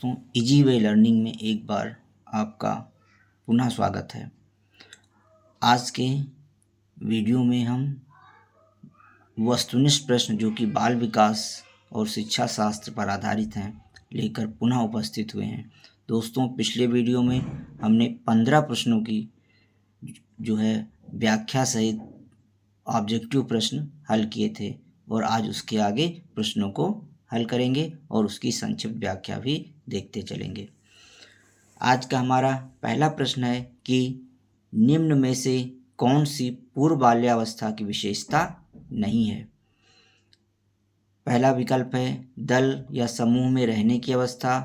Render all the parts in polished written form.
तो easy way learning में एक बार आपका पुनः स्वागत है। आज के वीडियो में हम वस्तुनिष्ठ प्रश्न जो कि बाल विकास और शिक्षा शास्त्र पर आधारित हैं लेकर पुनः उपस्थित हुए हैं। दोस्तों, पिछले वीडियो में हमने 15 प्रश्नों की जो है व्याख्या सहित ऑब्जेक्टिव प्रश्न हल किए थे और आज उसके आगे प्रश्नों को हल करेंगे और उसकी संक्षिप्त व्याख्या भी देखते चलेंगे। आज का हमारा पहला प्रश्न है कि निम्न में से कौन सी पूर्व बाल्यावस्था की विशेषता नहीं है। पहला विकल्प है दल या समूह में रहने की अवस्था,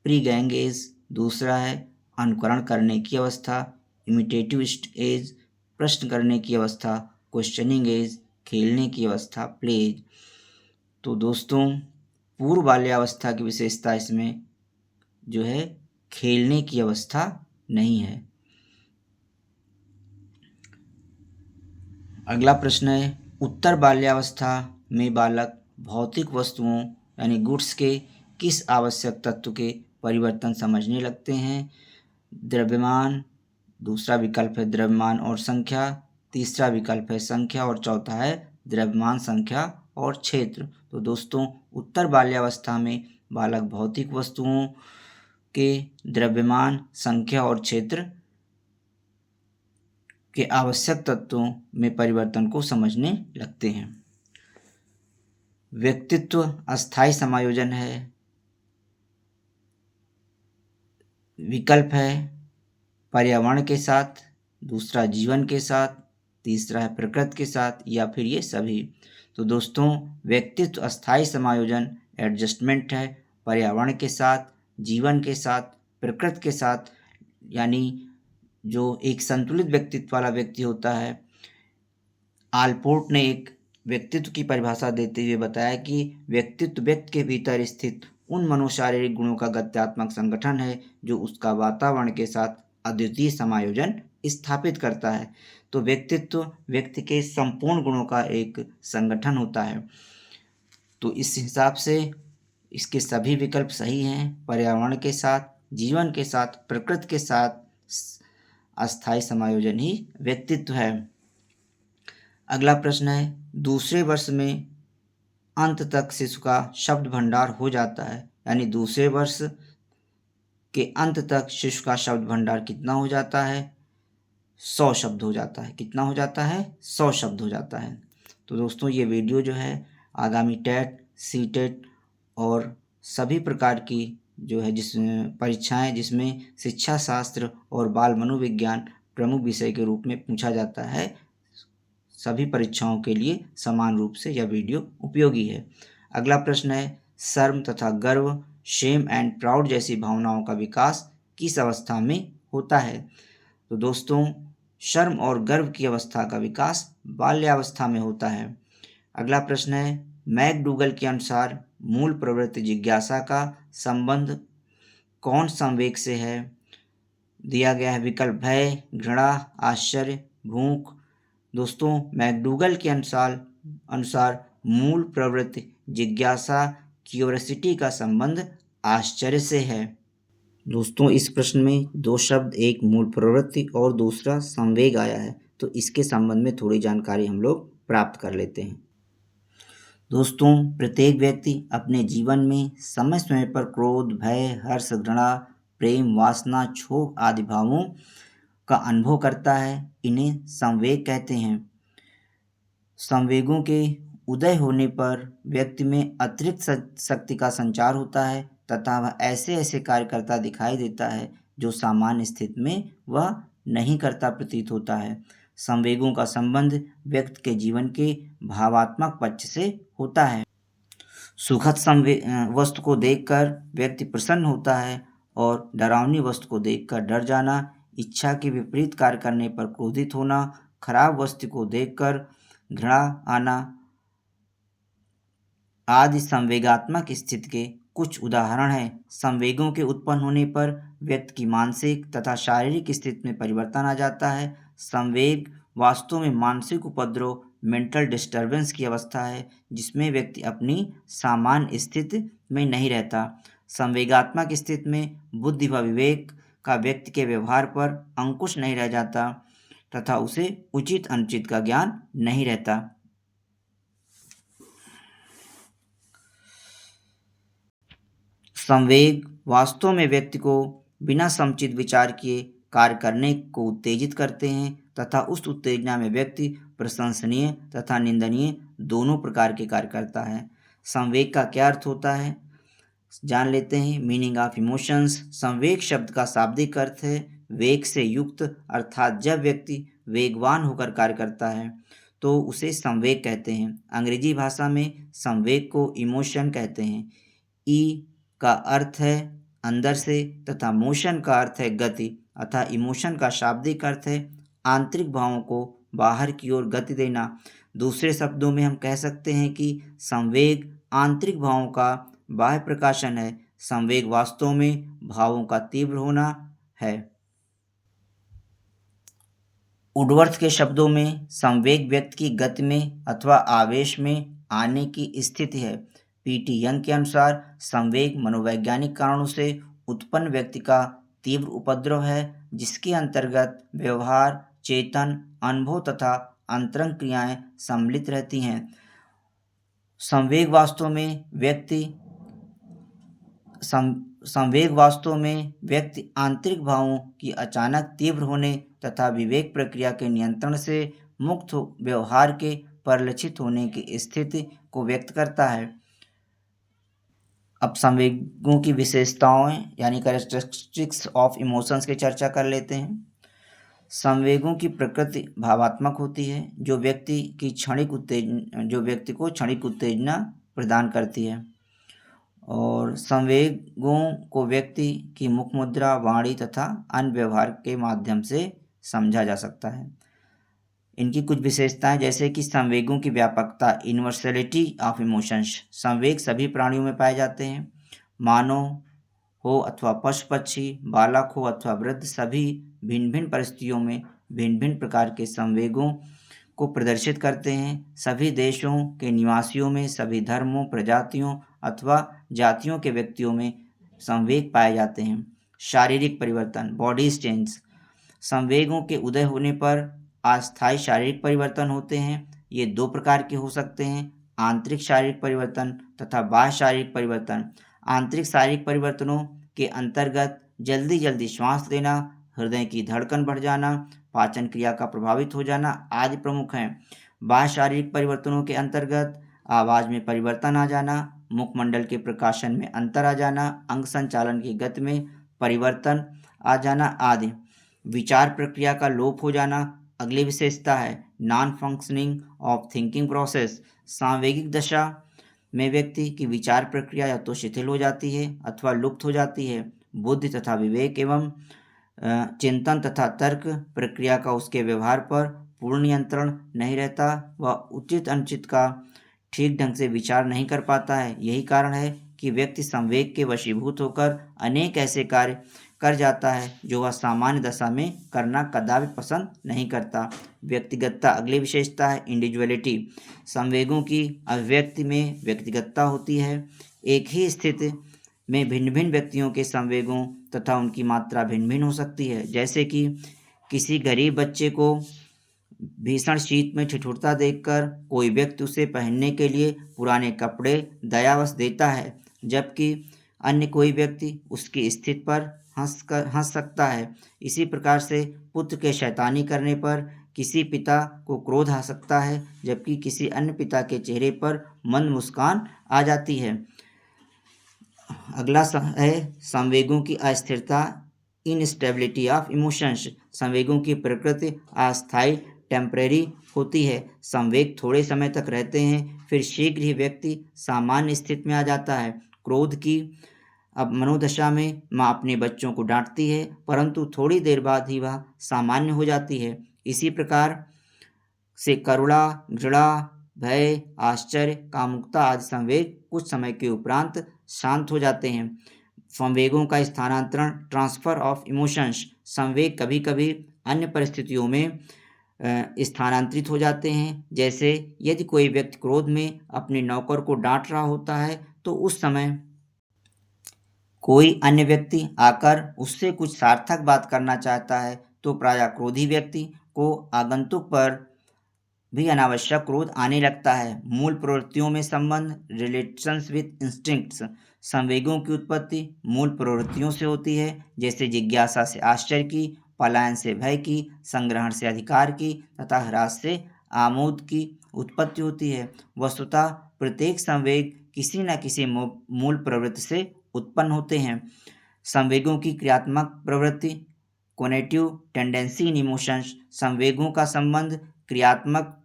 प्री गैंग एज। दूसरा है अनुकरण करने की अवस्था, इमिटेटिव एज, प्रश्न करने की अवस्था, क्वेश्चनिंग एज, खेलने की अवस्था, प्ले एज। तो दोस्तों, पूर्व बाल्यावस्था की विशेषता इसमें जो है खेलने की अवस्था नहीं है। अगला प्रश्न है उत्तर बाल्यावस्था में बालक भौतिक वस्तुओं यानी गुड्स के किस आवश्यक तत्व के परिवर्तन समझने लगते हैं। द्रव्यमान, दूसरा विकल्प है द्रव्यमान और संख्या, तीसरा विकल्प है संख्या और चौथा है द्रव्यमान, संख्या और क्षेत्र। तो दोस्तों, उत्तर बाल्यावस्था में बालक भौतिक वस्तुओं के द्रव्यमान, संख्या और क्षेत्र के आवश्यक तत्वों में परिवर्तन को समझने लगते हैं। व्यक्तित्व अस्थायी समायोजन है। विकल्प है पर्यावरण के साथ, दूसरा जीवन के साथ, तीसरा है प्रकृति के साथ या फिर ये सभी। तो दोस्तों, व्यक्तित्व अस्थायी समायोजन एडजस्टमेंट है पर्यावरण के साथ, जीवन के साथ, प्रकृति के साथ, यानी जो एक संतुलित व्यक्तित्व वाला व्यक्ति होता है। आलपोर्ट ने एक व्यक्तित्व की परिभाषा देते हुए बताया कि व्यक्तित्व व्यक्ति के भीतर स्थित उन मनोशारीरिक गुणों का गत्यात्मक संगठन है जो उसका वातावरण के साथ अद्वितीय समायोजन स्थापित करता है। तो व्यक्तित्व व्यक्ति के संपूर्ण गुणों का एक संगठन होता है। तो इस हिसाब से इसके सभी विकल्प सही हैं। पर्यावरण के साथ, जीवन के साथ, प्रकृति के साथ अस्थायी समायोजन ही व्यक्तित्व है। अगला प्रश्न है दूसरे वर्ष में अंत तक शिशु का शब्द भंडार हो जाता है, यानी दूसरे वर्ष के अंत तक शिशु का शब्द भंडार कितना हो जाता है? 100 शब्द हो जाता है। कितना हो जाता है? 100 शब्द हो जाता है। तो दोस्तों, ये वीडियो जो है आगामी टेट, सीटेट और सभी प्रकार की जो है परीक्षाएं जिसमें शिक्षा शास्त्र और बाल मनोविज्ञान प्रमुख विषय के रूप में पूछा जाता है, सभी परीक्षाओं के लिए समान रूप से यह वीडियो उपयोगी है। अगला प्रश्न है शर्म तथा गर्व, शेम एंड प्राउड जैसी भावनाओं का विकास किस अवस्था में होता है? तो दोस्तों, शर्म और गर्व की अवस्था का विकास बाल्यावस्था में होता है। अगला प्रश्न है मैकडूगल के अनुसार मूल प्रवृत्ति जिज्ञासा का संबंध कौन संवेग से है? दिया गया है विकल्प भय, घृणा, आश्चर्य, भूख। दोस्तों, मैकडूगल के अनुसार मूल प्रवृत्ति जिज्ञासा, क्यूरियोसिटी का संबंध आश्चर्य से है। दोस्तों, इस प्रश्न में दो शब्द, एक मूल प्रवृत्ति और दूसरा संवेग आया है, तो इसके संबंध में थोड़ी जानकारी हम लोग प्राप्त कर लेते हैं। दोस्तों, प्रत्येक व्यक्ति अपने जीवन में समय समय पर क्रोध, भय, हर्ष, घृणा, प्रेम, वासना, क्षोभ आदि भावों का अनुभव करता है। इन्हें संवेग कहते हैं। संवेगों के उदय होने पर व्यक्ति में अतिरिक्त शक्ति का संचार होता है तथा वह ऐसे ऐसे कार्य करता दिखाई देता है जो सामान्य स्थिति में वह नहीं करता प्रतीत होता है। संवेगों का संबंध व्यक्ति के जीवन के भावात्मक पक्ष से होता है। सुखद वस्तु को देखकर व्यक्ति प्रसन्न होता है और डरावनी वस्तु को देखकर डर जाना, इच्छा के विपरीत कार्य करने पर क्रोधित होना, खराब वस्तु को देखकर घृणा आना आदि संवेगात्मक स्थिति के कुछ उदाहरण हैं। संवेगों के उत्पन्न होने पर व्यक्ति की मानसिक तथा शारीरिक स्थिति में परिवर्तन आ जाता है। संवेग वास्तव में मानसिक उपद्रव, मेंटल डिस्टर्बेंस की अवस्था है जिसमें व्यक्ति अपनी सामान्य स्थिति में नहीं रहता। संवेगात्मक स्थिति में बुद्धि व विवेक का व्यक्ति के व्यवहार पर अंकुश नहीं रह जाता तथा उसे उचित अनुचित का ज्ञान नहीं रहता। संवेग वास्तव में व्यक्ति को बिना समुचित विचार किए कार्य करने को उत्तेजित करते हैं तथा उस उत्तेजना में व्यक्ति प्रशंसनीय तथा निंदनीय दोनों प्रकार के कार्य करता है। संवेग का क्या अर्थ होता है, जान लेते हैं। Meaning of emotions. संवेग शब्द का शाब्दिक अर्थ है वेग से युक्त, अर्थात जब व्यक्ति वेगवान होकर कार्य करता है तो उसे संवेग कहते हैं। अंग्रेजी भाषा में संवेग को इमोशन कहते हैं। ई का अर्थ है अंदर से तथा मोशन का अर्थ है गति, अतः इमोशन का शाब्दिक अर्थ है आंतरिक भावों को बाहर की ओर गति देना। दूसरे शब्दों में हम कह सकते हैं कि संवेग आंतरिक भावों का बाह्य प्रकाशन है। संवेग वास्तव में भावों का तीव्र होना है। वुडवर्थ के शब्दों में संवेग व्यक्ति की गति में अथवा आवेश में आने की स्थिति है। पीटी यंग के अनुसार संवेग मनोवैज्ञानिक कारणों से उत्पन्न व्यक्ति का तीव्र उपद्रव है जिसके अंतर्गत व्यवहार, चेतन, अनुभव तथा अंतरंग क्रियाएं सम्मिलित रहती हैं। संवेग वास्तव में व्यक्ति आंतरिक भावों की अचानक तीव्र होने तथा विवेक प्रक्रिया के नियंत्रण से मुक्त व्यवहार के परिलक्षित होने की स्थिति को व्यक्त करता है। अब संवेगों की विशेषताओं यानी कैरेक्टरिस्टिक्स ऑफ इमोशंस की चर्चा कर लेते हैं। संवेगों की प्रकृति भावात्मक होती है जो व्यक्ति को क्षणिक उत्तेजना प्रदान करती है, और संवेगों को व्यक्ति की मुख मुद्रा, वाणी तथा अन्य व्यवहार के माध्यम से समझा जा सकता है। इनकी कुछ विशेषताएं जैसे कि संवेगों की व्यापकता, यूनिवर्सलिटी ऑफ इमोशंस। संवेग सभी प्राणियों में पाए जाते हैं। मानव हो अथवा पशु पक्षी, बालक हो अथवा वृद्ध, सभी भिन्न भिन्न परिस्थितियों में भिन्न भिन्न प्रकार के संवेगों को प्रदर्शित करते हैं। सभी देशों के निवासियों में, सभी धर्मों, प्रजातियों अथवा जातियों के व्यक्तियों में संवेग पाए जाते हैं। शारीरिक परिवर्तन, बॉडीज चेंज। संवेगों के उदय होने पर अस्थायी शारीरिक परिवर्तन होते हैं। ये दो प्रकार के हो सकते हैं, आंतरिक शारीरिक परिवर्तन तथा बाह्य शारीरिक परिवर्तन। आंतरिक शारीरिक परिवर्तनों के अंतर्गत जल्दी जल्दी श्वास लेना, हृदय की धड़कन बढ़ जाना, पाचन क्रिया का प्रभावित हो जाना आदि प्रमुख हैं। बाह्य शारीरिक परिवर्तनों के अंतर्गत आवाज़ में परिवर्तन आ जाना, मुखमंडल के प्रकाशन में अंतर आ जाना, अंग संचालन की गति में परिवर्तन आ जाना आदि। विचार प्रक्रिया का लोप हो जाना अगली विशेषता है। Non functioning of thinking process. सांवेगिक दशा में व्यक्ति की विचार प्रक्रिया या तो शिथिल हो जाती है अथवा लुप्त हो जाती है। बुद्धि तथा विवेक एवं चिंतन तथा तर्क प्रक्रिया का उसके व्यवहार पर पूर्ण नियंत्रण नहीं रहता। वह उचित अनुचित का ठीक ढंग से विचार नहीं कर पाता है। यही कारण है कि व्यक्ति संवेग के वशीभूत होकर अनेक ऐसे कार्य कर जाता है जो वह सामान्य दशा में करना कदापि पसंद नहीं करता। व्यक्तिगतता अगली विशेषता है। इंडिविजुअलिटी। संवेगों की अभिव्यक्ति में व्यक्तिगतता होती है। एक ही स्थिति में भिन्न भिन्न व्यक्तियों के संवेगों तथा उनकी मात्रा भिन्न भिन्न हो सकती है। जैसे कि किसी गरीब बच्चे को भीषण शीत में ठिठुरता देखकर कोई व्यक्ति उसे पहनने के लिए पुराने कपड़े दयावश देता है, जबकि अन्य कोई व्यक्ति उसकी स्थिति पर हंस सकता है। इसी प्रकार से पुत्र के शैतानी करने पर किसी पिता को क्रोध आ सकता है, जबकि किसी अन्य पिता के चेहरे पर मंद मुस्कान आ जाती है। अगला है संवेगों की अस्थिरता, इनस्टेबिलिटी ऑफ इमोशंस। संवेगों की प्रकृति अस्थायी, टेम्परेरी होती है। संवेग थोड़े समय तक रहते हैं, फिर शीघ्र ही व्यक्ति सामान्य स्थिति में आ जाता है। क्रोध की अब मनोदशा में माँ अपने बच्चों को डांटती है, परंतु थोड़ी देर बाद ही वह सामान्य हो जाती है। इसी प्रकार से करुणा, घृणा, भय, आश्चर्य, कामुकता आदि संवेग कुछ समय के उपरांत शांत हो जाते हैं। संवेगों का स्थानांतरण, ट्रांसफर ऑफ इमोशंस। संवेग कभी कभी अन्य परिस्थितियों में स्थानांतरित हो जाते हैं। जैसे यदि कोई व्यक्ति क्रोध में अपने नौकर को डांट रहा होता है तो उस समय कोई अन्य व्यक्ति आकर उससे कुछ सार्थक बात करना चाहता है तो प्रायः क्रोधी व्यक्ति को आगंतुक पर भी अनावश्यक क्रोध आने लगता है। मूल प्रवृत्तियों में संबंध, रिलेशंस विथ इंस्टिंक्ट्स। संवेगों की उत्पत्ति मूल प्रवृत्तियों से होती है, जैसे जिज्ञासा से आश्चर्य की, पलायन से भय की, संग्रहण से अधिकार की तथा ह्रास से आमोद की उत्पत्ति होती है। वस्तुतः प्रत्येक संवेग किसी न किसी मूल प्रवृत्ति से उत्पन्न होते हैं। संवेगों की क्रियात्मक प्रवृत्ति, कोनेटिव टेंडेंसी इन इमोशंस। संवेगों का संबंध क्रियात्मक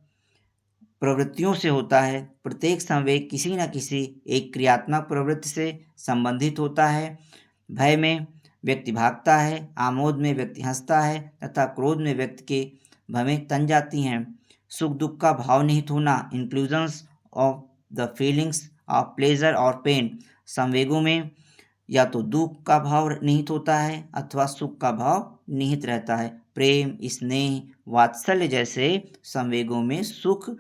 प्रवृत्तियों से होता है। प्रत्येक संवेग किसी न किसी एक क्रियात्मक प्रवृत्ति से संबंधित होता है। भय में व्यक्ति भागता है, आमोद में व्यक्ति हंसता है तथा क्रोध में व्यक्ति के भवें तन जाती हैं। सुख दुख का भाव निहित होना, inclusions of the feelings of pleasure और पेन। संवेगों में या तो दुख का भाव निहित होता है अथवा सुख का भाव निहित रहता है। प्रेम, स्नेह, वात्सल्य जैसे संवेगों में सुख,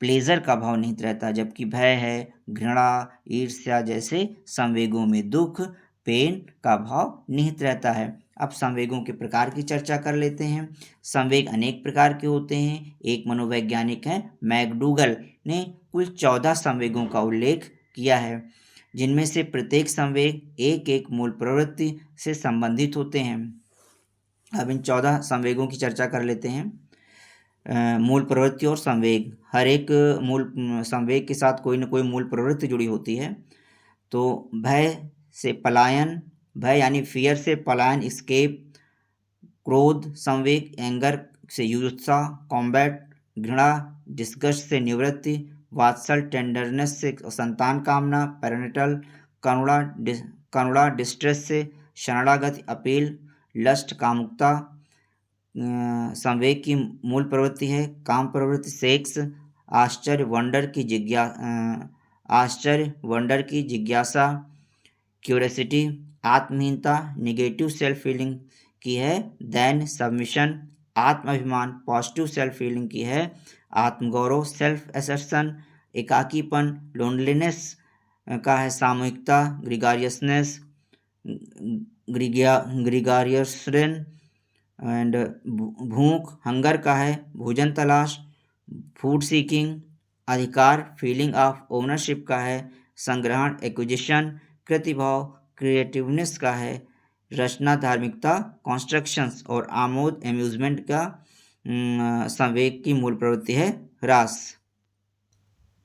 प्लेजर का भाव निहित रहता है, जबकि भय है, घृणा, ईर्ष्या जैसे संवेगों में दुख, पेन का भाव निहित रहता है। अब संवेगों के प्रकार की चर्चा कर लेते हैं। संवेग अनेक प्रकार के होते हैं। एक मनोवैज्ञानिक है मैकडूगल ने कुल 14 संवेगों का उल्लेख किया है, जिनमें से प्रत्येक संवेग एक एक मूल प्रवृत्ति से संबंधित होते हैं। अब इन 14 संवेगों की चर्चा कर लेते हैं। मूल प्रवृत्ति और संवेग, हर एक मूल संवेग के साथ कोई न कोई मूल प्रवृत्ति जुड़ी होती है। तो भय से पलायन, भय यानी फियर से पलायन, स्केप। क्रोध संवेग, एंगर से युत्सा, कॉम्बैट। घृणा, डिस्गस्ट से निवृत्ति। वात्सल, टेंडरनेस से संतान कामना, पेरेंटल। करुणा डिस्ट्रेस से शरणागति, अपील। लस्ट, कामुकता संवेग की मूल प्रवृत्ति है। काम प्रवृत्ति, सेक्स। आश्चर्य, वंडर की जिज्ञासा, क्यूरियोसिटी। आत्महीनता, निगेटिव सेल्फ फीलिंग की है। देन सबमिशन, आत्माभिमान, पॉजिटिव सेल्फ फीलिंग की है। आत्मगौरव, सेल्फ एसर्शन। एकाकीपन, लोनलीनेस का है। सामूहिकता, ग्रिगारियसनेस, ग्रिगारियसनेस। एंड भूख, हंगर का है। भोजन तलाश, फूड सीकिंग। अधिकार, फीलिंग ऑफ ओनरशिप का है। संग्रहण, एक्विजिशन। कृतिभाव, क्रिएटिवनेस का है। रचना, धार्मिकता, कॉन्स्ट्रक्शंस। और आमोद, एम्यूजमेंट का संवेग की मूल प्रवृत्ति है ह्रास।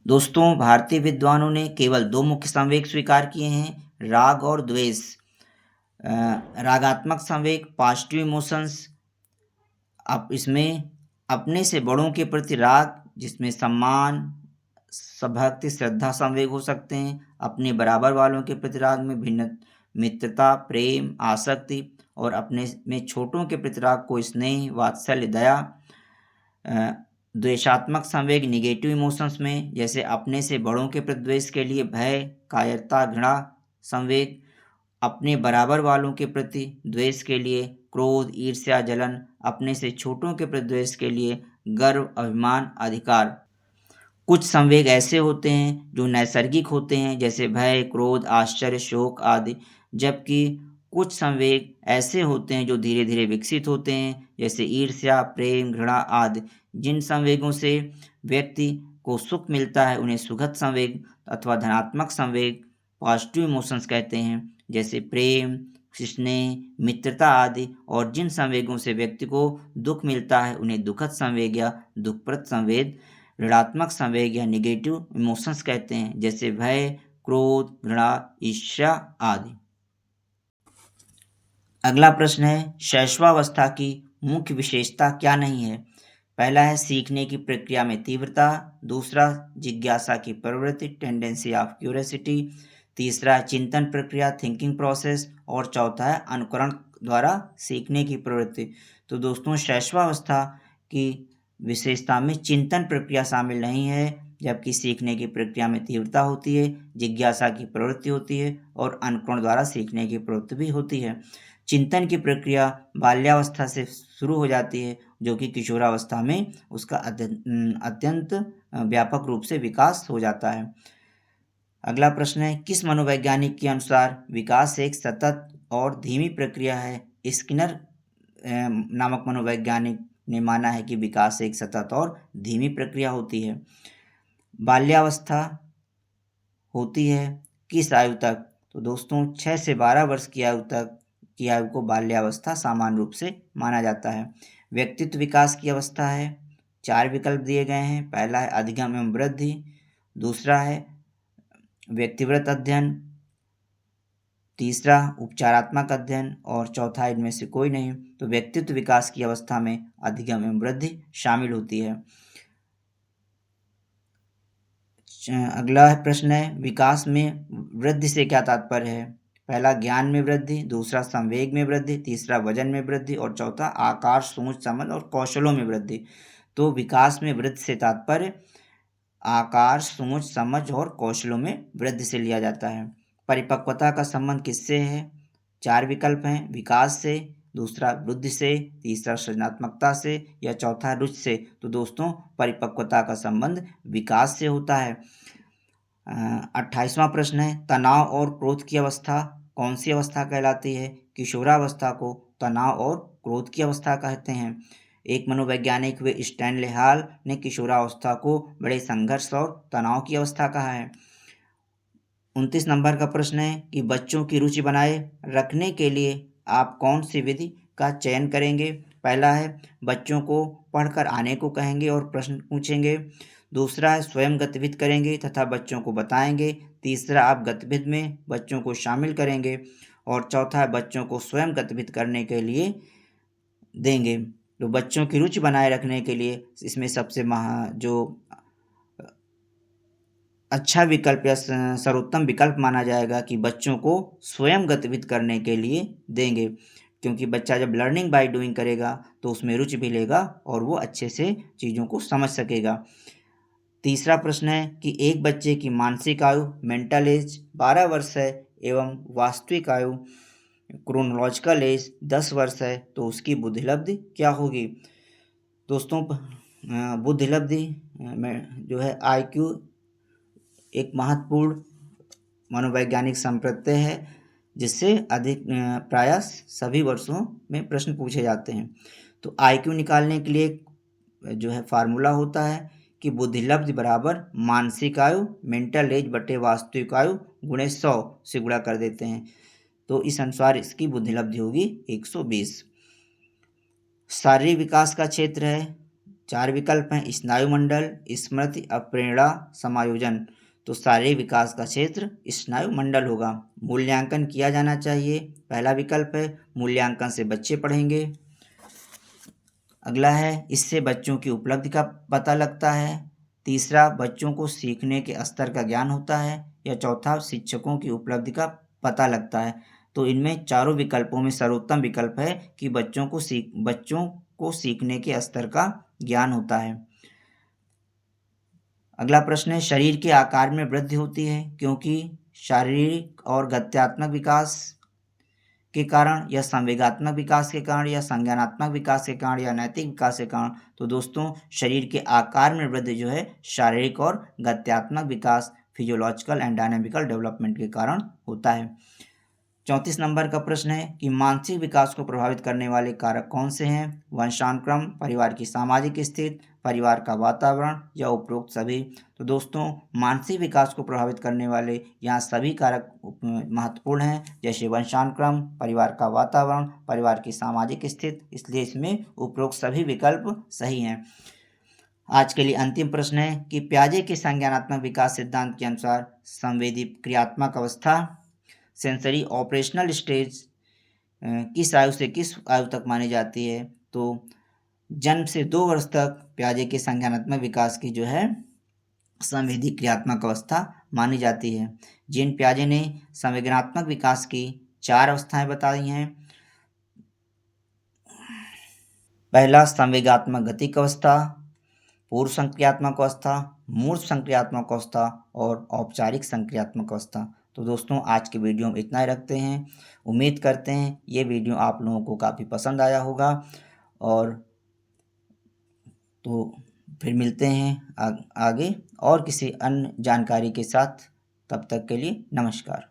दोस्तों, भारतीय विद्वानों ने केवल 2 मुख्य संवेग स्वीकार किए हैं, राग और द्वेष। रागात्मक संवेग, पॉजिटिव इमोशंस। अब इसमें अपने से बड़ों के प्रति राग, जिसमें सम्मान, भक्ति, श्रद्धा संवेग हो सकते हैं। अपने बराबर वालों के प्रति राग में भिन्न मित्रता, प्रेम, आसक्ति। और अपने में छोटों के प्रति राग को स्नेह, वात्सल्य, दया। द्वेषात्मक संवेग, निगेटिव इमोशंस में जैसे अपने से बड़ों के प्रति द्वेष के लिए भय, कायरता, घृणा संवेग। अपने बराबर वालों के प्रति द्वेष के लिए क्रोध, ईर्ष्या, जलन। अपने से छोटों के प्रति द्वेष के लिए गर्व, अभिमान, अधिकार। कुछ संवेग ऐसे होते हैं जो नैसर्गिक होते हैं, जैसे भय, क्रोध, आश्चर्य, शोक आदि, जबकि कुछ संवेग ऐसे होते हैं जो धीरे धीरे विकसित होते हैं, जैसे ईर्ष्या, प्रेम, घृणा आदि। जिन संवेगों से व्यक्ति को सुख मिलता है उन्हें सुखद संवेग अथवा धनात्मक संवेग, पॉजिटिव इमोशंस कहते हैं, जैसे प्रेम, स्नेह, मित्रता आदि। और जिन संवेगों से व्यक्ति को दुख मिलता है उन्हें दुखद संवेग या दुखप्रद संवेग, ऋणात्मक संवेग या निगेटिव इमोशंस कहते हैं, जैसे भय, क्रोध, घृणा, ईर्ष्या आदि। अगला प्रश्न है, शैशवावस्था की मुख्य विशेषता क्या नहीं है? पहला है सीखने की प्रक्रिया में तीव्रता। दूसरा, जिज्ञासा की प्रवृत्ति, टेंडेंसी ऑफ क्यूरियोसिटी। तीसरा है चिंतन प्रक्रिया, थिंकिंग प्रोसेस। और चौथा है अनुकरण द्वारा सीखने की प्रवृत्ति। तो दोस्तों, शैशवावस्था की विशेषता में चिंतन प्रक्रिया शामिल नहीं है, जबकि सीखने की प्रक्रिया में तीव्रता होती है, जिज्ञासा की प्रवृत्ति होती है और अनुकरण द्वारा सीखने की प्रवृत्ति भी होती है। चिंतन की प्रक्रिया बाल्यावस्था से शुरू हो जाती है, जो कि किशोरावस्था में उसका अत्यंत व्यापक रूप से विकास हो जाता है। अगला प्रश्न है, किस मनोवैज्ञानिक के अनुसार विकास एक सतत और धीमी प्रक्रिया है? स्किनर नामक मनोवैज्ञानिक ने माना है कि विकास एक सतत और धीमी प्रक्रिया होती है। बाल्यावस्था होती है किस आयु तक? तो दोस्तों 6 से 12 वर्ष की आयु तक की आयु को बाल्यावस्था सामान्य रूप से माना जाता है। व्यक्तित्व विकास की अवस्था है। 4 विकल्प दिए गए हैं। पहला है अधिगम एवं वृद्धि, दूसरा है व्यक्तिव्रत अध्ययन, तीसरा उपचारात्मक अध्ययन और चौथा इनमें से कोई नहीं। तो व्यक्तित्व विकास की अवस्था में अधिगम एवं वृद्धि शामिल होती है। अगला प्रश्न है, विकास में वृद्धि से क्या तात्पर्य है? पहला ज्ञान में वृद्धि, दूसरा संवेग में वृद्धि, तीसरा वजन में वृद्धि और चौथा आकार, सोच, समझ और कौशलों में वृद्धि। तो विकास में वृद्धि से तात्पर्य आकार, सोच, समझ और कौशलों में वृद्धि से लिया जाता है। परिपक्वता का संबंध किससे है? 4 विकल्प हैं, विकास से, दूसरा बुद्धि से, तीसरा सृजनात्मकता से या चौथा रुचि से। तो दोस्तों परिपक्वता का संबंध विकास से होता है। 28वां प्रश्न है, तनाव और क्रोध की अवस्था कौन सी अवस्था कहलाती है? किशोरावस्था को तनाव और क्रोध की अवस्था कहते हैं। एक मनोवैज्ञानिक वे स्टैनले हॉल ने किशोरावस्था को बड़े संघर्ष और तनाव की अवस्था कहा है। 29 नंबर का प्रश्न है कि बच्चों की रुचि बनाए रखने के लिए आप कौन सी विधि का चयन करेंगे? पहला है बच्चों को पढ़कर आने को कहेंगे और प्रश्न पूछेंगे, दूसरा है स्वयं गतिविधि करेंगे तथा बच्चों को बताएंगे, तीसरा आप गतिविधि में बच्चों को शामिल करेंगे और चौथा है बच्चों को स्वयं गतिविधि करने के लिए देंगे। तो बच्चों की रुचि बनाए रखने के लिए इसमें सबसे जो अच्छा विकल्प या सर्वोत्तम विकल्प माना जाएगा कि बच्चों को स्वयं गतिविधि करने के लिए देंगे, क्योंकि बच्चा जब लर्निंग बाय डूइंग करेगा तो उसमें रुचि भी लेगा और वो अच्छे से चीज़ों को समझ सकेगा। तीसरा प्रश्न है कि एक बच्चे की मानसिक आयु मेंटल एज 12 वर्ष है एवं वास्तविक आयु क्रोनोलॉजिकल एज 10 वर्ष है, तो उसकी बुद्धिलब्धि क्या होगी? दोस्तों बुद्धिलब्धि में जो है IQ एक महत्वपूर्ण मनोवैज्ञानिक संप्रत्यय है जिससे अधिक प्रायः सभी वर्षों में प्रश्न पूछे जाते हैं। तो IQ निकालने के लिए जो है फार्मूला होता है कि बुद्धिलब्धि बराबर मानसिक आयु मेंटल एज बटे वास्तविक आयु गुणे 100 से गुणा कर देते हैं, तो इस अनुसार इसकी बुद्धिलब्धि होगी 120। शारीरिक विकास का क्षेत्र है। 4 विकल्प हैं, स्नायुमंडल, स्मृति, अप्रेरणा, समायोजन। तो शारीरिक विकास का क्षेत्र स्नायुमंडल होगा। मूल्यांकन किया जाना चाहिए। पहला विकल्प है मूल्यांकन से बच्चे पढ़ेंगे। अगला है इससे बच्चों की उपलब्धि का पता लगता है। तीसरा बच्चों को सीखने के स्तर का ज्ञान होता है या चौथा शिक्षकों की उपलब्धि का पता लगता है। तो इनमें चारों विकल्पों में सर्वोत्तम विकल्प है कि बच्चों को सीखने के स्तर का ज्ञान होता है। अगला प्रश्न है शरीर के आकार में वृद्धि होती है क्योंकि शारीरिक और गत्यात्मक विकास के कारण या संवेगात्मक विकास के कारण या संज्ञानात्मक विकास के कारण या नैतिक विकास के कारण। तो दोस्तों शरीर के आकार में वृद्धि जो है शारीरिक और गत्यात्मक विकास फिजियोलॉजिकल एंड डायनामिकल डेवलपमेंट के कारण होता है। 34 नंबर का प्रश्न है कि मानसिक विकास को प्रभावित करने वाले कारक कौन से हैं? वंशानुक्रम, परिवार की सामाजिक स्थिति, परिवार का वातावरण या उपरोक्त सभी। तो दोस्तों मानसिक विकास को प्रभावित करने वाले यहाँ सभी कारक महत्वपूर्ण हैं, जैसे वंशानुक्रम, परिवार का वातावरण, परिवार की सामाजिक स्थिति, इसलिए इसमें उपरोक्त सभी विकल्प सही हैं। आज के लिए अंतिम प्रश्न है कि पियाजे के संज्ञानात्मक विकास सिद्धांत के अनुसार संवेदी क्रियात्मक अवस्था सेंसरी ऑपरेशनल स्टेज किस आयु से किस आयु तक मानी जाती है? तो जन्म से 2 वर्ष तक पियाजे के संज्ञानात्मक विकास की जो है संवेदी क्रियात्मक अवस्था मानी जाती है। जीन पियाजे ने संवेदनात्मक विकास की 4 अवस्थाएं बताई हैं। पहला संवेगात्मक गतिक अवस्था, पूर्व संक्रियात्मक अवस्था, मूर्त संक्रियात्मक अवस्था और औपचारिक संक्रियात्मक अवस्था। तो दोस्तों आज के वीडियो में इतना ही रखते हैं। उम्मीद करते हैं ये वीडियो आप लोगों को काफ़ी पसंद आया होगा और तो फिर मिलते हैं आगे और किसी अन्य जानकारी के साथ। तब तक के लिए नमस्कार।